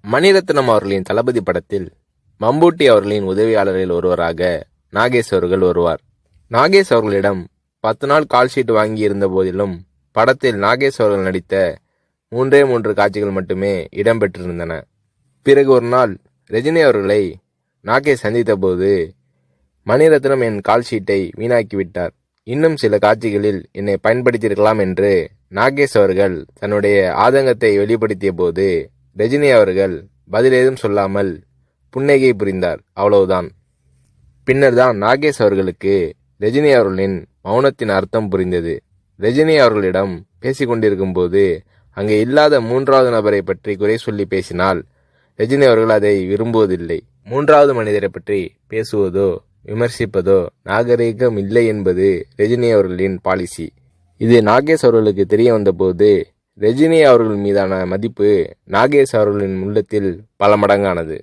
மணிரத்னம் அவர்களின் தளபதி படத்தில் மம்பூட்டி அவர்களின் உதவியாளரில் ஒருவராக நாகேஷ் அவர்கள் வருவார். நாகேஷ் அவர்களிடம் 10 நாள் கால்ஷீட் வாங்கி இருந்த போதிலும் படத்தில் நாகேஷ் அவர்கள் நடித்த 3 காட்சிகள் மட்டுமே இடம்பெற்றிருந்தன. பிறகு ஒரு நாள் ரஜினி அவர்களை நாகேஷ் சந்தித்த போது, மணிரத்னம் என் கால்ஷீட்டை வீணாக்கிவிட்டார், இன்னும் சில காட்சிகளில் என்னை பயன்படுத்தியிருக்கலாம் என்று நாகேஷ் அவர்கள் தன்னுடைய ஆதங்கத்தை வெளிப்படுத்திய போது, ரஜினி அவர்கள் பதிலேதும் சொல்லாமல் புன்னகை புரிந்தார். அவ்வளவுதான். பின்னர் தான் நாகேஷ் அவர்களுக்கு ரஜினி அவர்களின் மௌனத்தின் அர்த்தம் புரிந்தது. ரஜினி அவர்களிடம் பேசிக்கொண்டிருக்கும் போது அங்கே இல்லாத 3வது நபரை பற்றி குறை சொல்லி பேசினால் ரஜினி அவர்கள் அதை விரும்புவதில்லை. 3வது மனிதரை பற்றி பேசுவதோ விமர்சிப்பதோ நாகரீகம் இல்லை என்பது ரஜினி அவர்களின் பாலிசி. இது நாகேஷ் அவர்களுக்கு தெரிய வந்தபோது ரஜினி அவர்கள் மீதான மதிப்பு நாகேஷ் அவர்களின் உள்ளத்தில் பல மடங்கானது.